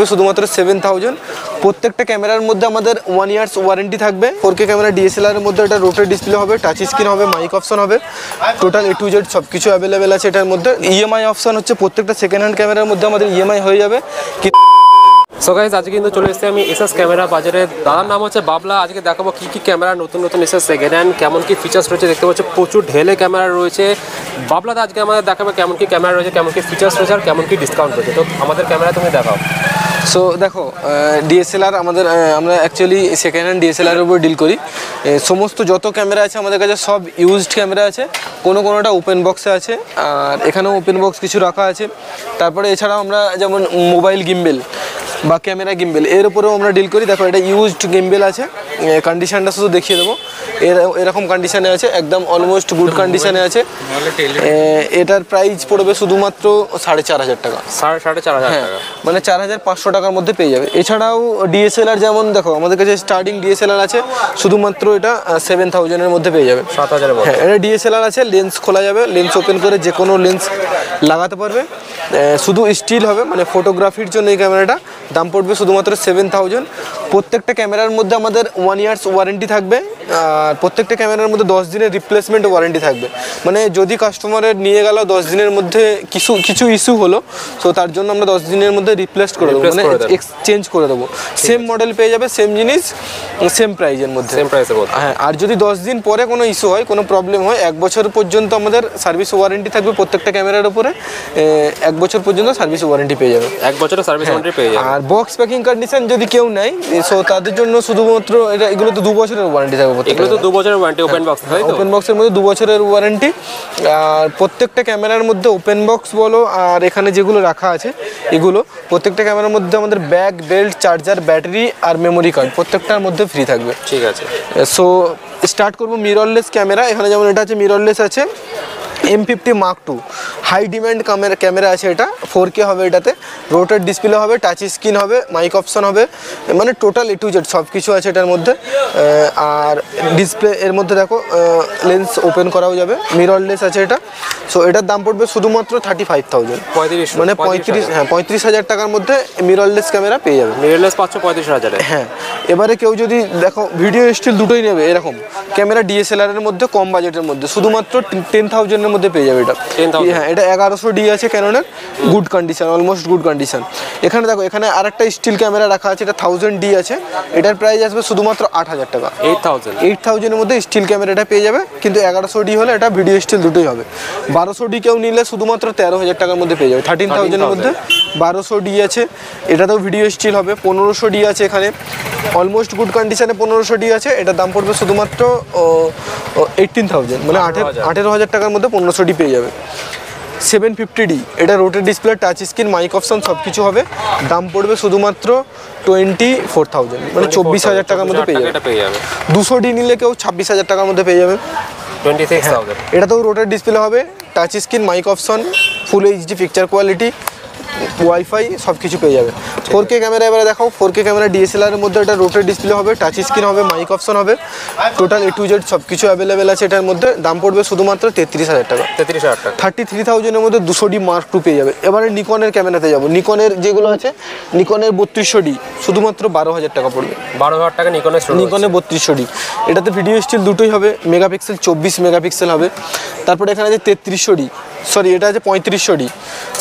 থাকবে শুধুমাত্র 7000। প্রত্যেকটা ক্যামেরার মধ্যে আমাদের 1 ইয়ার্স ওয়ারেন্টি থাকবে। 4K ক্যামেরা DSLR এর মধ্যে এটা রোটেট ডিসপ্লে হবে, টাচ স্ক্রিন হবে, মাইক অপশন হবে, টোটাল A to Z সব কিছু অ্যাভেলেবেল আছে এটার মধ্যে। EMI অপশন হচ্ছে প্রত্যেকটা সেকেন্ড হ্যান্ড ক্যামেরার মধ্যে আমাদের EMI হয়ে যাবে। সো গাইস আজকে কিন্তু চলে এসেছি আমি এসএস ক্যামেরা বাজারে। দাদার নাম হচ্ছে বাবলা। আজকে দেখাবো কি কি ক্যামেরা নতুন এসএস সেকেন্ড হ্যান্ড, কেমন কি ফিচার্স রয়েছে। দেখতে পাচ্ছ প্রচুর ঢেলে ক্যামেরা রয়েছে। বাবলাদা আজকে আমাদের দেখাবে কেমন কি ক্যামেরা রয়েছে, কেমন কি ফিচার্স রয়েছে আর কেমন কি ডিসকাউন্ট রয়েছে। তো আমাদের ক্যামেরা তুমি দেখাও। সো দেখো DSLR আমরা অ্যাকচুয়ালি সেকেন্ড হ্যান্ড DSLR এর উপর ডিল করি। সমস্ত যত ক্যামেরা আছে আমাদের কাছে সব ইউজড ক্যামেরা আছে, কোনোটা ওপেন বক্সে আছে, আর এখানেও ওপেন বক্স কিছু রাখা আছে। তারপরে এছাড়াও আমরা যেমন মোবাইল গিম্বেল বা ক্যামেরা গিম্বেল এর উপরেও আমরা ডিল করি। দেখো এটা ইউজড গিম্বেল আছে, কন্ডিশনটা শুধু দেখিয়ে দেবো। এরকম কন্ডিশনে আছে, একদম অলমোস্ট গুড কন্ডিশনে আছে। এটার প্রাইস পড়বে শুধুমাত্র 4500 টাকা। 4500 টাকা, মানে 4500 টাকার মধ্যে পেয়ে যাবে। এছাড়াও DSLR যেমন দেখো আমাদের কাছে স্টার্টিং DSLR আছে শুধুমাত্র এটা 7000 এর মধ্যে পেয়ে যাবে। 7000 এর মধ্যে। হ্যাঁ, এটা DSLR আছে, লেন্স খোলা যাবে, লেন্স ওপেন করে যে কোনো লেন্স লাগাতে পারবে। শুধু স্টিল হবে, মানে ফটোগ্রাফির জন্য এই ক্যামেরাটা। দাম পড়বে শুধুমাত্র 7000। প্রত্যেকটা ক্যামেরার মধ্যে আমাদের 1 ইয়ার্স ওয়ারেন্টি থাকবে, আর প্রত্যেকটা ক্যামেরার মধ্যে 10 দিনের রিপ্লেসমেন্ট ওয়ারেন্টি থাকবে। মানে যদি কাস্টমারের নিয়ে গেল 10 দিনের মধ্যে কিছু ইস্যু হলো, তো তার জন্য আমরা 10 দিনের মধ্যে রিপ্লেস করে দেবো, মানে এক্সচেঞ্জ করে দেবো। সেম মডেল পেয়ে যাবে, সেম জিনিস, সেম প্রাইজের মধ্যে। হ্যাঁ, আর যদি 10 দিন পরে কোনো ইস্যু হয়, কোনো প্রবলেম হয়, 1 বছর পর্যন্ত আমাদের সার্ভিস ওয়ারেন্টি থাকবে প্রত্যেকটা ক্যামেরার উপরে। 1 বছর পর্যন্ত সার্ভিস ওয়ারেন্টি পেয়ে যাবে। 1 বছরের সার্ভিস ওয়ারেন্টি পেয়ে যাবে। আর বক্স প্যাকিং কন্ডিশন যদি কেউ নেয়, সো তাদের জন্য শুধুমাত্র এগুলো তো 2 বছরের ওয়ারেন্টি থাকবে। এগুলো তো 2 বছরের ওয়ারেন্টি ওপেন বক্স, তাই তো? ওপেন বক্সের মধ্যে 2 বছরের ওয়ারেন্টি। আর প্রত্যেকটা ক্যামেরার মধ্যে ওপেন বক্স বলো আর এখানে যেগুলো রাখা আছে এগুলো প্রত্যেকটা ক্যামেরার মধ্যে আমাদের ব্যাগ, বেল্ট, চার্জার, ব্যাটারি আর মেমোরি কার্ড প্রত্যেকটার মধ্যে ফ্রি থাকবে। ঠিক আছে। সো স্টার্ট করবো মিররলেস ক্যামেরা। এখানে যেমন এটা আছে মিররলেস আছে, M50 Mark II high demand camera আছে। এটা 4K হবে, এটাতে রোটেট ডিসপ্লে হবে, টাচ স্ক্রিন হবে, মাইক অপশন হবে, মানে টোটাল A to Z সব কিছু আছে এটার মধ্যে। আর ডিসপ্লে এর মধ্যে দেখো লেন্স ওপেন করাও যাবে, মিররলেস আছে এটা। সো এটার দাম পড়বে শুধুমাত্র 35,000, মানে 35,000 টাকার মধ্যে মিররলেস ক্যামেরা পেয়ে যাবে। মিররলেস পাচ্ছ 35,000। হ্যাঁ, এবারে কেউ যদি দেখো ভিডিও স্টিল দুটোই নেবে এরকম ক্যামেরা DSLR এর মধ্যে কম বাজেটের মধ্যে শুধুমাত্র 10,000 এর মধ্যে পেয়ে যাবে এটা। হ্যাঁ, এটা 1100D আছে ক্যাননের, good condition, almost good condition. এখানে দেখো এখানে আরেকটা স্টিল ক্যামেরা রাখা আছে, এটা 1000D আছে। এটার প্রাইস আসবে শুধুমাত্র 8000 টাকা। 8000 এর মধ্যে স্টিল ক্যামেরাটা পেয়ে যাবে, কিন্তু 1100D হলে এটা ভিডিও স্টিল দুটোই হবে। 1200D কেউ নিলে শুধুমাত্র 13,000 টাকার মধ্যে পেয়ে যাবে। 13,000 এর মধ্যে 1200D আছে, এটাতেও ভিডিও স্টিল হবে। 1500D আছে এখানে, অলমোস্ট গুড কন্ডিশনে 1500D আছে। এটার দাম পড়বে শুধুমাত্র 18,000, মানে 18,000 টাকার মধ্যে 1500D পেয়ে যাবে। 750D এটা rotate display, touch screen, mic option সব কিছু হবে। দাম পড়বে শুধুমাত্র 24,000, মানে 24,000 টাকার মধ্যে পেয়ে যাবে। 200D নিলে কেউ 26,000 টাকার মধ্যে পেয়ে যাবে। 26,000। এটাতেও রোটেট ডিসপ্লে হবে, টাচ স্ক্রিন, মাইক অপশন, ফুল HD পিকচার কোয়ালিটি, ওয়াইফাই সব কিছু পেয়ে যাবে। 4K ক্যামেরা এবারে দেখাও। 4K ক্যামেরা DSLR এর মধ্যে এটা রোটেট ডিসপ্লে হবে, টাচ স্ক্রিন হবে, মাইক অপশন হবে, টোটাল A to Z সব কিছু অ্যাভেলেবেল আছে এটার মধ্যে। দাম পড়বে শুধুমাত্র 33,000 টাকা। 33,000 এর মধ্যে 200D Mark II পেয়ে যাবে। এবারে নিকনের ক্যামেরাতে যাবো। নিকনের যেগুলো আছে, নিকনের 3200D শুধুমাত্র 12,000 টাকা পড়বে। 12,000 টাকা নিকনের 3200D। এটাতে ভিডিও স্টিল দুটোই হবে, মেগাপিক্সেল 24 মেগাপিক্সেল হবে। তারপরে এখানে আছে 3300D, সরি এটা আছে 3500D।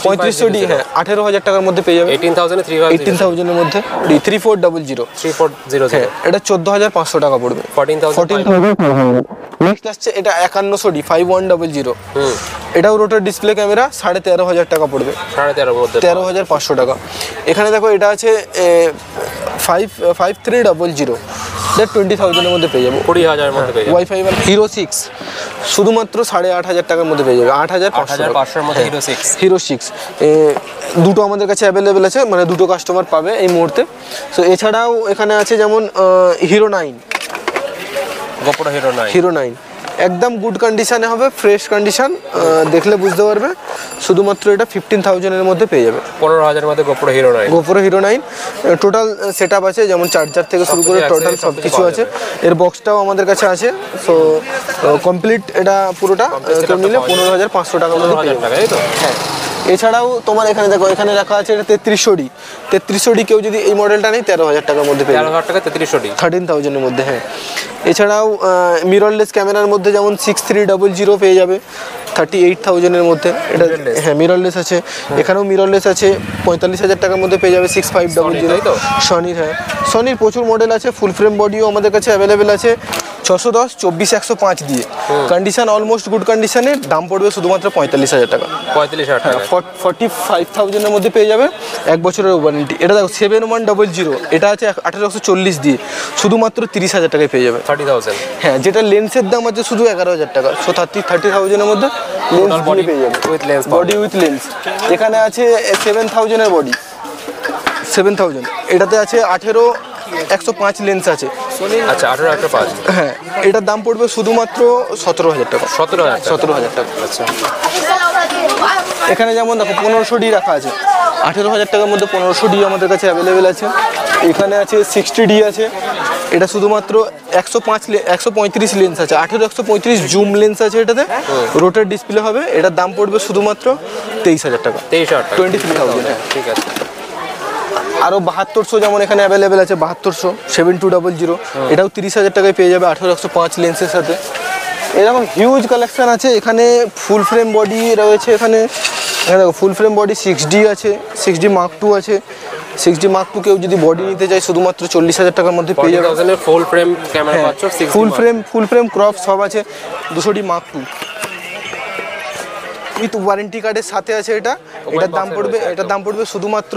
3500D হ্যাঁ 18,000 টাকার মধ্যে পেয়ে যাবে। 18,000 এর মধ্যে 3400। হ্যাঁ, এটা 14,500 টাকা পড়বে। 14,500। নেক্সট আসছে এটা 5100D 5100। এটাও রোটেট ডিসপ্লে ক্যামেরা, 13,500 টাকা পড়বে। 13,500 টাকা। এখানে দেখো এটা আছে 5300, 20,000 এর মধ্যে পেয়ে যাবো। 20,000 এর মধ্যে পেয়ে যাবে। ওয়াইফাই Hero 6 শুধুমাত্র 8,500 টাকার মধ্যে পেয়ে যাবে। 8,500 এর মধ্যে Hero 6 দুটো আমাদের কাছে অ্যাভেলেবেল আছে, মানে দুটো কাস্টমার পাবে এই মুহূর্তে। সো এছাড়াও এখানে আছে যেমন Hero 9, GoPro Hero 9 একদম গুড কন্ডিশনে হবে, ফ্রেশ কন্ডিশন, দেখলে বুঝতে পারবে। শুধুমাত্র এটা 15,000 এর মধ্যে পেয়ে যাবে। 15,000 এর মধ্যে GoPro Hero 9 total set up আছে, যেমন চার্জার থেকে শুরু করে টোটাল সব কিছু আছে। এর বক্সটাও আমাদের কাছে আছে। সো কমপ্লিট এটা পুরোটা কেউ নিলে 15,500 টাকার মধ্যে পেয়ে যাবে। হ্যাঁ, এছাড়াও তোমার এখানে দেখো, এখানে রাখা আছে এটা 3300D কেউ যদি এই মডেলটা নেই 13,000 টাকার মধ্যে পেয়ে যাবে। 13,000 টাকা 3300D, 13,000 এর মধ্যে। হ্যাঁ, এছাড়াও মিররলেস ক্যামেরার মধ্যে যেমন 6300 পেয়ে যাবে 38,000 এর মধ্যে। এটা হ্যাঁ মিররলেস আছে, এখানেও মিররলেস আছে 45,000 টাকার মধ্যে পেয়ে যাবে 6500। সনির, হ্যাঁ সনির প্রচুর মডেল আছে। ফুল ফ্রেম বডিও আমাদের কাছে অ্যাভেলেবেল আছে 610, 24, 105 দিয়ে। কন্ডিশন অলমোস্ট গুড কন্ডিশনে, দাম পড়বে শুধুমাত্র 45,000 টাকা। 45,000 টাকা, 45,000 এর মধ্যে পেয়ে যাবে, 1 বছরের ওয়ারেন্টি। এটা দেখো 7100, এটা আছে 1840 দিয়ে, শুধুমাত্র 30,000 টাকায় পেয়ে যাবে। 30,000, হ্যাঁ, যেটা লেন্সের দাম আছে শুধু 11,000 টাকা। সো 30,000 এর মধ্যে লেন্স বডি পেয়ে যাবে, with lens, body with lens. এখানে আছে 7,000 এর বডি, 7,000। এটাতে আছে 18-105 লেন্স আছে। আচ্ছা 18-105। হ্যাঁ, এটার দাম পড়বে শুধুমাত্র 17,000 টাকা। 17,000 টাকা। আচ্ছা, এখানে যেমন দেখো 1500D রাখা আছে, 18,000 টাকার মধ্যে 1500D আমাদের কাছে অ্যাভেলেবেল আছে। এখানে আছে 60D আছে, এটা শুধুমাত্র 135 লেন্স আছে, 18-135 জুম লেন্স আছে এটাতে, রোটার ডিসপ্লে হবে। এটার দাম পড়বে শুধুমাত্র 23,000 টাকা, 23,000 টাকা, 23,000। ঠিক আছে। আরও 7200 যেমন এখানে অ্যাভেলেবেল আছে, 7200 7200, এটাও 30,000 টাকায় পেয়ে যাবে 18-105 লেন্সের সাথে। এরকম হিউজ কালেকশন আছে। এখানে ফুল ফ্রেম বডি রয়েছে, এখানে দেখো ফুল ফ্রেম বডি 6D আছে, 6D Mark II আছে। 6D Mark II কেউ যদি বডি নিতে চায় শুধুমাত্র 40,000 টাকার মধ্যে পেয়ে যাবে। ফুল ফ্রেম ক্যামেরা পাচ্ছ, ফুল ফ্রেম ক্রপ সব আছে, 200D Mark II with warranty কার্ডের সাথে আছে এটা। এটার দাম পড়বে শুধুমাত্র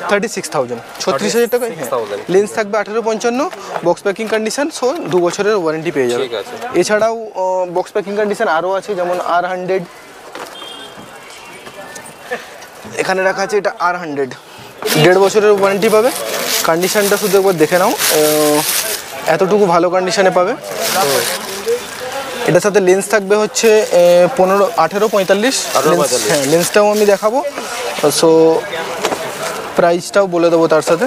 36,000, 36,000 টাকা। লেন্স থাকবে 18-55, বক্স প্যাকিং কন্ডিশন, সো 2 বছরের ওয়ারেন্টি পেয়ে যাবে। এছাড়াও বক্স প্যাকিং কন্ডিশন আরও আছে, যেমন R100 এখানে রাখা আছে। এটা R100 1.5 বছরের ওয়ারেন্টি পাবে। কন্ডিশনটা শুধু একবার দেখে নাও, এতটুকু ভালো কন্ডিশনে পাবে। এটার সাথে লেন্স থাকবে হচ্ছে 18-45। হ্যাঁ, লেন্সটাও আমি দেখাবো, সো প্রাইসটাও বলে দেবো তার সাথে।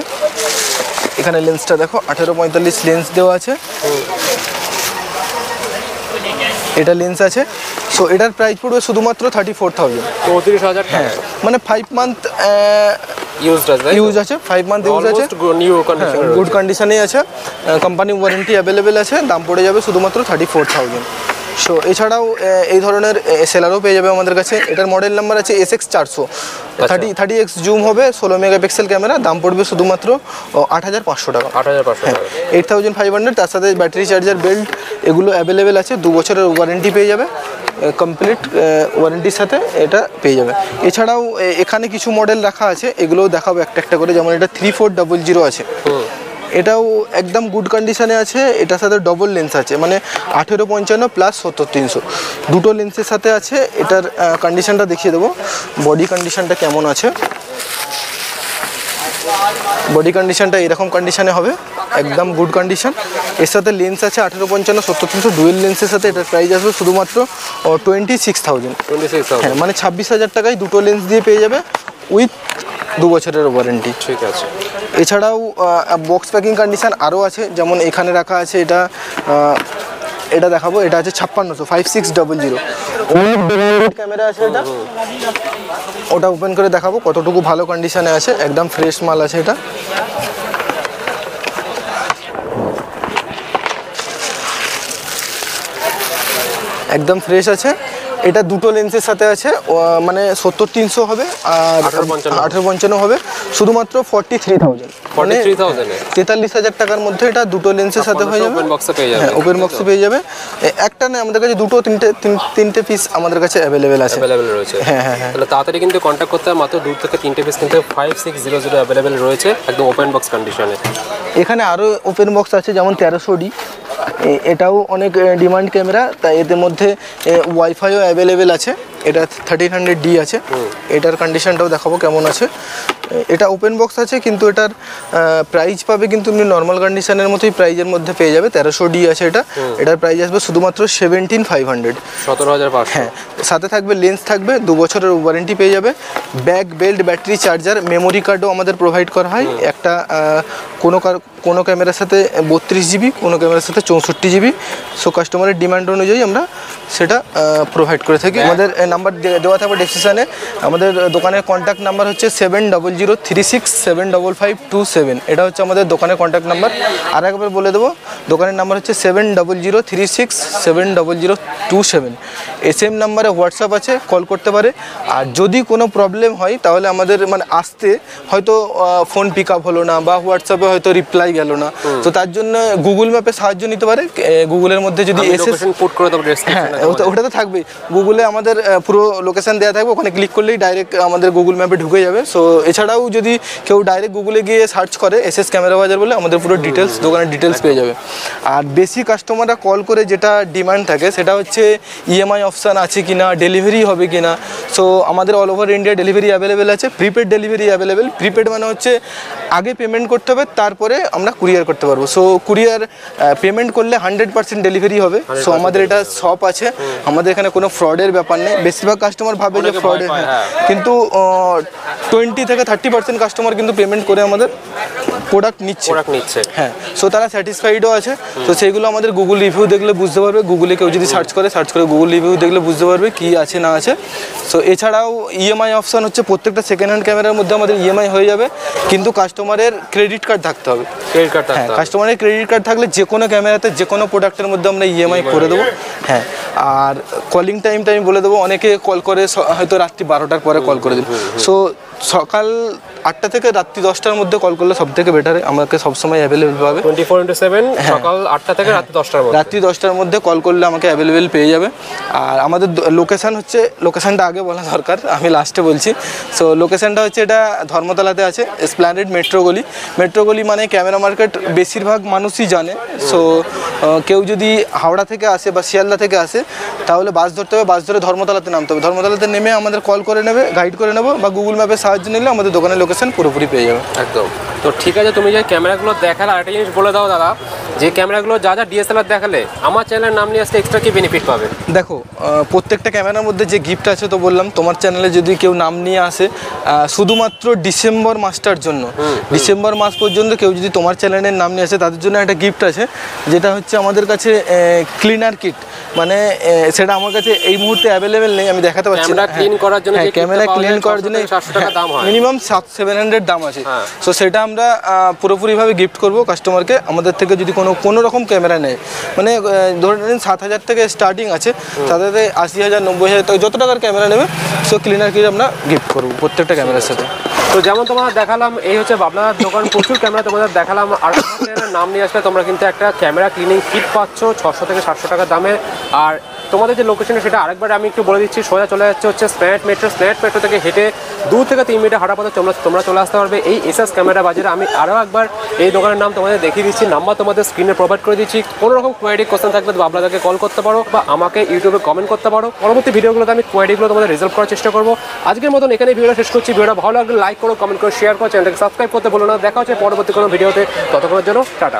এখানে লেন্সটা দেখো 18-45 লেন্স দেওয়া আছে, এটা লেন্স আছে। সো এটার প্রাইস পড়বে শুধুমাত্র 34,000, 34,000 টাকা। হ্যাঁ, মানে 5 মান্থ ইউজ আছে, 5 মান্থ ইউজ আছে, গুড কন্ডিশনেই আছে, কোম্পানি ওয়ারেন্টি অ্যাভেলেবেল আছে। দাম পড়ে যাবে শুধুমাত্র 34,000। সো এছাড়াও এই ধরনের সেলারও পেয়ে যাবে আমাদের কাছে। এটার মডেল নাম্বার আছে SX400, 30x জুম হবে, 16 মেগাপিক্সেল ক্যামেরা। দাম পড়বে শুধুমাত্র 8,500 টাকা, 8,500। তার সাথে ব্যাটারি চার্জার, বেল্ট এগুলো অ্যাভেলেবেল আছে, 2 বছরের ওয়ারেন্টি পেয়ে যাবে, কমপ্লিট ওয়ারেন্টির সাথে এটা পেয়ে যাবে। এছাড়াও এখানে কিছু মডেল রাখা আছে, এগুলোও দেখাবো একটা একটা করে। যেমন এটা 3400 আছে, এটাও একদম গুড কন্ডিশনে আছে। এটার সাথে ডবল লেন্স আছে, মানে 18-55 প্লাস 70-300 দুটো লেন্সের সাথে আছে। এটার কন্ডিশনটা দেখিয়ে দেবো, বডি কন্ডিশনটা কেমন আছে। বডি কন্ডিশনটা এরকম কন্ডিশনে হবে, একদম গুড কন্ডিশন। এর সাথে লেন্স আছে 18-55, 70-300 ডুয়েল লেন্সের সাথে। এটার প্রাইস আসবে শুধুমাত্র 26,000, হ্যাঁ, মানে 26,000 টাকায় দুটো লেন্স দিয়ে পেয়ে যাবে উইথ 2 বছরের ওয়ারেন্টি। ঠিক আছে। এছাড়াও বক্স প্যাকিং কন্ডিশন আরও আছে, যেমন এখানে রাখা আছে এটা দেখাবো। এটা আছে 5600, 5600 ক্যামেরা আছে এটা। ওটা ওপেন করে দেখাবো কতটুকু ভালো কন্ডিশনে আছে, একদম ফ্রেশ মাল আছে এটা। একদম ফ্রেশ আছে। এটা দুটো লেন্সের সাথে আছে, মানে 70-300 হবে আর 18-55 হবে, শুধুমাত্র 43,000, মানে 43,000 টাকার মধ্যে এটা দুটো লেন্সের সাথে হয়ে যাবে। হ্যাঁ, ওপেন বক্সে পেয়ে যাবে। একটা না, আমাদের কাছে দুটো তিনটে পিস আমাদের কাছে অ্যাভেলেবেল রয়েছে। হ্যাঁ হ্যাঁ হ্যাঁ, তাহলে তাড়াতাড়ি কিন্তু কন্ট্যাক্ট করতে হবে। মাত্র 2 থেকে 3টে পিস কিন্তু 5600 অ্যাভেলেবেল রয়েছে, একদম ওপেন বক্স কন্ডিশনে। এখানে আরও ওপেন বক্স আছে, যেমন 1300D, এটাও অনেক ডিমান্ড ক্যামেরা, তাই এদের মধ্যে ওয়াইফাইও অ্যাভেলেবেল আছে। এটা 1300D আছে, এটার কন্ডিশনটাও দেখাবো কেমন আছে। এটা ওপেন বক্স আছে, কিন্তু এটার প্রাইস পাবে কিন্তু এমনি নর্মাল কন্ডিশনের মতোই প্রাইজের মধ্যে পেয়ে যাবে। 1300D আছে এটা, এটার প্রাইস আসবে শুধুমাত্র 17,500, 17,500। হ্যাঁ, সাথে থাকবে লেন্স থাকবে, 2 বছরের ওয়ারেন্টি পেয়ে যাবে। Bag, belt, battery, charger, memory কার্ডও আমাদের প্রোভাইড করা হয়। একটা কোনো ক্যামেরার সাথে 32 GB, কোনো ক্যামেরার সাথে 64 GB। সো কাস্টমারের ডিমান্ড অনুযায়ী আমরা সেটা প্রোভাইড করে থাকি। আমাদের নাম্বার দেওয়া থাকবে ডেসক্রিপশানে। আমাদের দোকানের কন্ট্যাক্ট নাম্বার হচ্ছে 7003675527। এটা হচ্ছে আমাদের দোকানের কন্ট্যাক্ট নাম্বার। আর একবার বলে দেবো, দোকানের নাম্বার হচ্ছে 7003670027। এসএম নাম্বারে হোয়াটসঅ্যাপ আছে, কল করতে পারে। আর যদি কোনো প্রবলেম হয় তাহলে আমাদের মানে আসতে হয়তো ফোন পিক আপ হলো না বা হোয়াটসঅ্যাপে হয়তো রিপ্লাই গেল না, তো তার জন্য গুগল ম্যাপে সাহায্য নিতে পারে। গুগলের মধ্যে যদি পুট করে দেবো হ্যাঁ ওটা তো থাকবেই, গুগলে আমাদের পুরো লোকেশন দেওয়া থাকবে, ওখানে ক্লিক করলেই ডাইরেক্ট আমাদের গুগল ম্যাপে ঢুকে যাবে। সো এছাড়াও যদি কেউ ডাইরেক্ট গুগলে গিয়ে সার্চ করে এসএস ক্যামেরা বাজার বলে, আমাদের পুরো ডিটেলস, দোকানের ডিটেলস পেয়ে যাবে। আর বেশি কাস্টমাররা কল করে যেটা ডিমান্ড থাকে সেটা হচ্ছে ইএমআই অপশান আছে কিনা, ডেলিভারি হবে কিনা। সো আমাদের all over India delivery available আছে, প্রিপেড ডেলিভারি অ্যাভেলেবেল। প্রিপেড মানে হচ্ছে আগে পেমেন্ট করতে হবে, তারপরে আমরা কুরিয়ার করতে পারবো। সো কুরিয়ার পেমেন্ট করলে 100% ডেলিভারি হবে। সো আমাদের এটা শপ আছে, আমাদের এখানে কোনো ফ্রডের ব্যাপার নেই। বেশিরভাগ কাস্টমার ভাবে যে ফ্রডের, কিন্তু 20 থেকে 30% কাস্টমার কিন্তু পেমেন্ট করে আমাদের প্রোডাক্ট নিচ্ছে। হ্যাঁ, সো তারা স্যাটিসফাইডও আছে। তো সেইগুলো আমাদের গুগল রিভিউ দেখলে বুঝতে পারবে, গুগলে কেউ যদি সার্চ করে গুগল রিভিউ দেখলে বুঝতে পারবে কি আছে না আছে। সো এছাড়াও ইএমআই অপশান হচ্ছে প্রত্যেকটা সেকেন্ড হ্যান্ড ক্যামেরার মধ্যে আমাদের ইএমআই হয়ে যাবে, কিন্তু কাস্টমারের ক্রেডিট কার্ড থাকতে হবে। হ্যাঁ, কাস্টমারের ক্রেডিট কার্ড থাকলে যে কোনো ক্যামেরাতে যে কোনো প্রোডাক্টের মধ্যে আমরা ইএমআই করে দেবো। হ্যাঁ, আর কলিং টাইমটা আমি বলে দেবো, অনেকে কল করে হয়তো রাত্রি 12টার পরে কল করে দিন। সো সকাল 8টা থেকে রাত্রি 10টার মধ্যে কল করলে সব থেকে বেটার, আমাকে সবসময় অ্যাভেলেবেল পাবে 24/7। সকাল 8টা থেকে রাত্রি 10টার মধ্যে কল করলে আমাকে অ্যাভেলেবেল পেয়ে যাবে। আর আমাদের লোকেশান হচ্ছে, লোকেশানটা আগে বলা দরকার, আমি লাস্টে বলছি। সো লোকেশানটা হচ্ছে এটা ধর্মতলাতে আছে, এসপ্ল্যানেড মেট্রো গলি। মেট্রো গলি মানে ক্যামেরা মার্কেট বেশিরভাগ মানুষই জানে। সো কেউ যদি হাওড়া থেকে আসে বা শিয়ালদা থেকে আসে তাহলে বাস ধরতে হবে, বাস ধরে ধর্মতলাতে নামতে হবে। ধর্মতলাতে নেমে আমাদের কল করে নেবে, গাইড করে নেবো, বা গুগল ম্যাপের সাহায্য নিলে আমাদের দোকানের লোকেশন পুরোপুরি পেয়ে যাবে। একদম। তো ঠিক আছে, তুমি যে ক্যামেরাগুলো দেখালে আরেকটা জিনিস বলে দাও দাদা, যে ক্যামেরাগুলো যা যা ডিএসএলআর দেখালে আমার চ্যানেলের নাম নিয়ে আসতে এক্সট্রা কি বেনিফিট পাবে? দেখো, প্রত্যেকটা ক্যামেরার মধ্যে যে গিফট আছে তো বললাম, তোমার চ্যানেলে যদি কেউ নাম নিয়ে আসে শুধুমাত্র ডিসেম্বর মাসটার জন্য, ডিসেম্বর মাস পর্যন্ত কেউ যদি তোমার চ্যানেলের নাম নিয়ে আসে তাদের জন্য একটা গিফট আছে, যেটা হচ্ছে আমাদের কাছে ক্লিনার কিট। মানে সেটা আমার কাছে এই মুহূর্তে অ্যাভেলেবেল নেই, আমি দেখাতে পারছি না। ক্লিন করার জন্য, ক্যামেরা ক্লিন করার জন্য 700 টাকা দাম হয়, মিনিমাম 700-700 দাম আছে। সো সেটা আমরা পুরোপুরিভাবে গিফট করব কাস্টমারকে। আমাদের থেকে যদি কোনো রকম ক্যামেরা নেয়, মানে ধরে নিন 7,000 থেকে স্টার্টিং আছে, তাদের 80,000 90,000 থেকে যত টাকার ক্যামেরা নেবে, সো ক্লিনার কিট আমরা গিফট করবো প্রত্যেকটা ক্যামেরার সাথে। তো যেমন তোমাদের দেখালাম, এই হচ্ছে বাবলার দোকান, প্রচুর ক্যামেরা তোমাদের দেখালাম। আর নাম নিয়ে আসলে তোমরা কিন্তু একটা ক্যামেরা ক্লিনিং কিট পাচ্ছ 600 থেকে 700 টাকা দামে। আর তোমাদের যে লোকেশন সেটা আরেকবার আমি একটু বলে দিচ্ছি, সোজা চলে যাচ্ছে হচ্ছে স্প্ল্যানেড মেট্রো থেকে হেঁটে 2 থেকে 3 মিনিট হাঁটা পথে তোমরা চলে আসতে পারবে এই এসএস ক্যামেরা বাজারে। আমি আরও একবার এই দোকানের নাম তোমাদের দেখিয়ে দিচ্ছি, নাম্বার তোমাদের স্ক্রিনে প্রোভাইড করে দিচ্ছি। কোনো রকম কোয়ারি কোশ্চেন থাকলে বাবলাদাকে কল করতে পারো বা আমাকে ইউটিউবে কমেন্ট করতে পারো। পরবর্তী ভিডিওগুলোতে আমি কোয়ারিগুলো তোমাদের রিজলভ করার চেষ্টা করবো। আজকের মতন এখানে ভিডিওটা শেষ করছি। ভিডিওটা ভালো লাগলে লাইক করো, কমেন্ট করো, শেয়ার করো, চ্যানেলটাকে সাবস্ক্রাইব করতে বলো না। দেখা হচ্ছে পরবর্তী কোনো ভিডিওতে, ততক্ষণের জন্য টাটা।